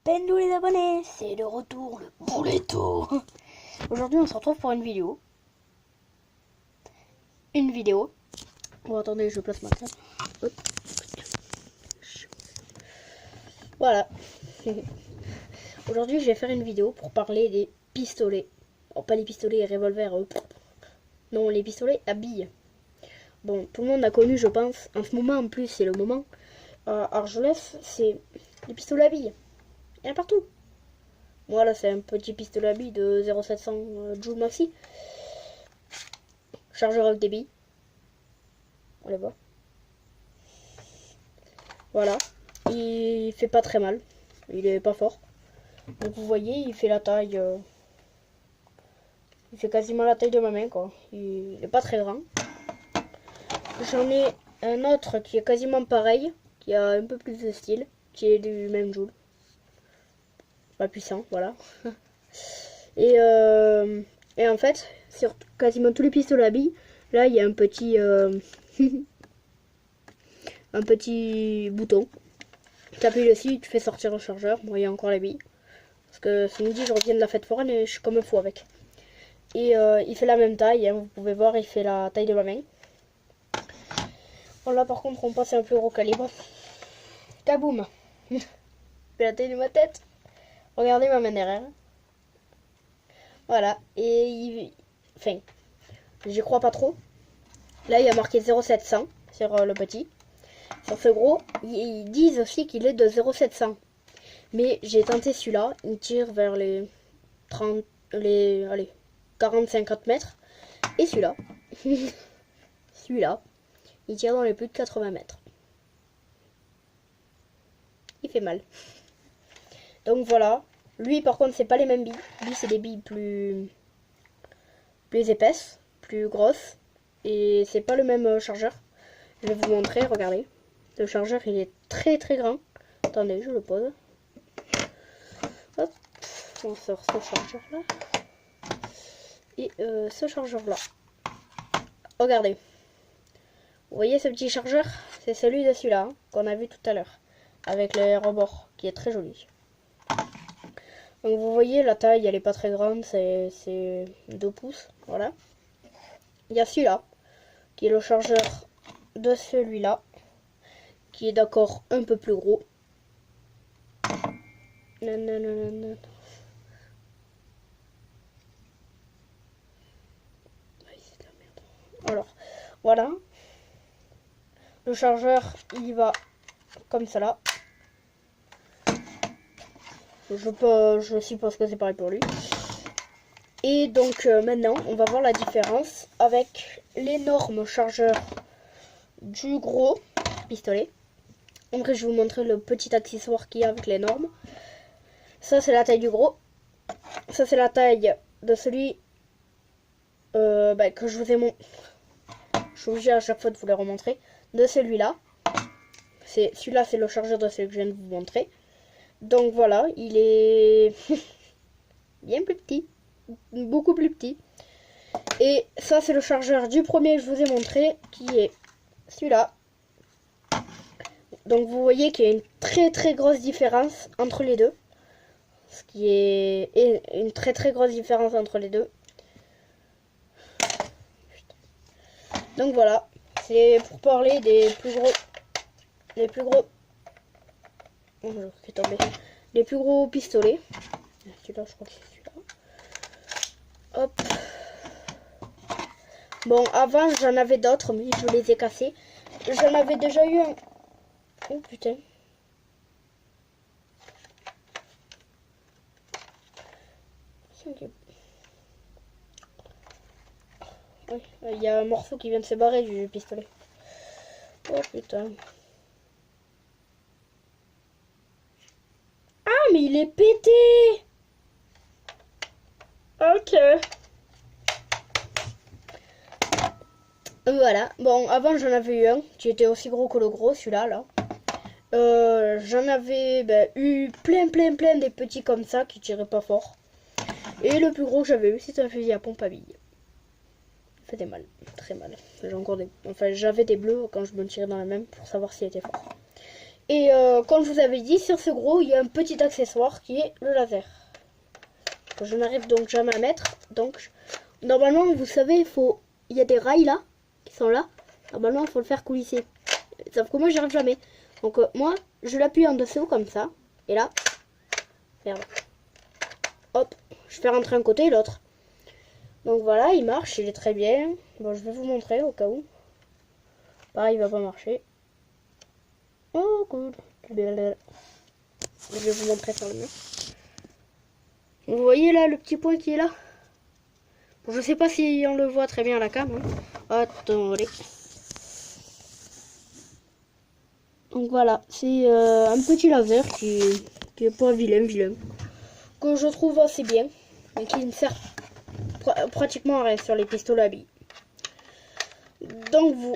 Pendou les abonnés, c'est le retour, le bouletto. Aujourd'hui on se retrouve pour une vidéo. Bon attendez, je place ma table. Hop. Voilà. Aujourd'hui je vais faire une vidéo pour parler des pistolets. Oh, pas les pistolets revolvers. Non, les pistolets à billes. Bon, tout le monde a connu, je pense. En ce moment en plus, c'est le moment. Argelès, c'est les pistolets à billes. Il y en a partout. Voilà, c'est un petit pistolet à billes de 0,700 Joule Maxi. Chargeur avec des billes. On les voit. Voilà. Il fait pas très mal. Il est pas fort. Donc vous voyez, il fait la taille. Il fait quasiment la taille de ma main, quoi. Il est pas très grand. J'en ai un autre qui est quasiment pareil, qui a un peu plus de style, qui est du même Joule. Pas puissant, voilà. Et en fait, sur quasiment tous les pistolets à billes, là il y a un petit un petit bouton. Tu appuies dessus, tu fais sortir le chargeur. Bon, il y a encore les billes. Parce que ce midi, je reviens de la fête foraine et je suis comme un fou avec. Et il fait la même taille, hein, vous pouvez voir, il fait la taille de ma main. Bon, là par contre, on passe à un plus gros calibre. Kaboum. Il fait la taille de ma tête. Regardez ma main derrière. Voilà, et enfin, j'y crois pas trop. Là, il y a marqué 0,700 sur le petit. Sur ce gros, ils disent aussi qu'il est de 0,700. Mais j'ai tenté celui-là, il tire vers les 40-50 mètres. Et celui-là, celui-là, il tire dans les plus de 80 mètres. Il fait mal. Donc voilà. Lui, par contre, c'est pas les mêmes billes. Lui, c'est des billes plus épaisses, plus grosses. Et c'est pas le même chargeur. Je vais vous montrer, regardez. Le chargeur, il est très très grand. Attendez, je le pose. Hop, on sort ce chargeur là. Et ce chargeur là. Regardez. Vous voyez ce petit chargeur? C'est celui de celui-là, hein, qu'on a vu tout à l'heure. Avec les rebords, qui est très joli. Donc vous voyez, la taille, elle est pas très grande. C'est 2 pouces. Voilà. Il y a celui-là, qui est le chargeur de celui-là. Qui est d'accord un peu plus gros. Non. Alors, voilà. Le chargeur, il va comme ça là. Je suppose que c'est pareil pour lui. Et donc maintenant, on va voir la différence avec l'énorme chargeur du gros pistolet. Après, je vais vous montrer le petit accessoire qu'il y a avec les normes. Ça, c'est la taille du gros. Ça, c'est la taille de celui que je vous ai montré. Je suis obligée à chaque fois de vous les remontrer. De celui-là. Celui-là, c'est le chargeur de celui que je viens de vous montrer. Donc voilà, il est bien plus petit. Beaucoup plus petit. Et ça, c'est le chargeur du premier que je vous ai montré, qui est celui-là. Donc vous voyez qu'il y a une très très grosse différence entre les deux. Ce qui est une très très grosse différence entre les deux. Donc voilà, c'est pour parler des plus gros. Les plus gros. Oh, je vais tomber. Les plus gros pistolets. Celui-là, je crois que c'est celui-là. Hop. Bon, avant j'en avais d'autres, mais je les ai cassés. J'en avais déjà eu un. Oh putain. Oui, il y a un morceau qui vient de se barrer du pistolet. Oh putain. Ah, mais il est pété! Ok. Voilà. Bon, avant j'en avais eu un qui était aussi gros que le gros, celui-là, là. J'en avais eu plein des petits comme ça qui tiraient pas fort. Et le plus gros que j'avais eu, c'était un fusil à pompe à billes. Ça faisait mal, très mal. J'ai encore des... Enfin, j'avais des bleus quand je me tirais dans la main pour savoir s'il était fort. Et comme je vous avais dit, sur ce gros, il y a un petit accessoire qui est le laser. Que je n'arrive donc jamais à mettre. Donc, normalement, vous savez, il y a des rails là, qui sont là. Normalement, il faut le faire coulisser. Sauf que moi, j'y arrive jamais. Donc, moi, je l'appuie en dessous comme ça. Et là, merde. Hop, je fais rentrer un côté et l'autre. Donc voilà, il marche, il est très bien. Bon, je vais vous montrer au cas où. Pareil, il va pas marcher. Oh, cool. Je vais vous montrer sur le mur. Vous voyez là le petit point qui est là? Bon, je sais pas si on le voit très bien à la cam. Hein. Attendez. Donc voilà, c'est un petit laser qui est pas vilain. Que je trouve assez bien. Mais qui ne sert pratiquement à rien sur les pistolets à billes. Donc vous...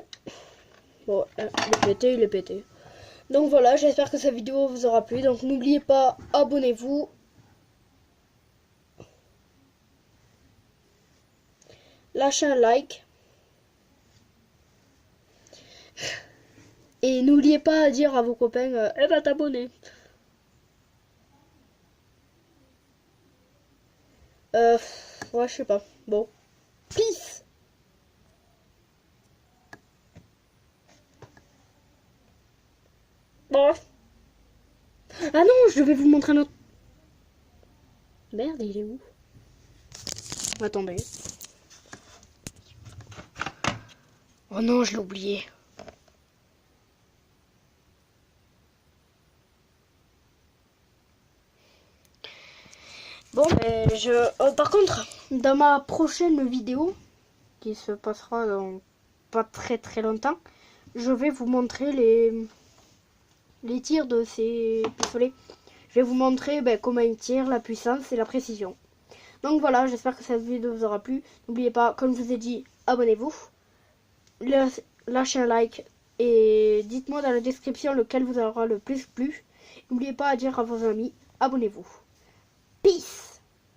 Bon, il est pété. Donc voilà, j'espère que cette vidéo vous aura plu. Donc n'oubliez pas, abonnez-vous. Lâchez un like. Et n'oubliez pas à dire à vos copains, elle va t'abonner. Ouais, je sais pas. Bon. Peace. Bon. Ah non, je vais vous montrer un autre. Merde, il est où? Attendez. Oh non, je l'ai oublié. Bon, par contre, dans ma prochaine vidéo, qui se passera dans pas très longtemps, je vais vous montrer les tirs de ces pistolets. Je vais vous montrer comment ils tirent, la puissance et la précision. Donc voilà, j'espère que cette vidéo vous aura plu. N'oubliez pas, comme je vous ai dit, abonnez-vous, lâchez un like et dites-moi dans la description lequel vous aura le plus plu. N'oubliez pas à dire à vos amis, abonnez-vous. Peace!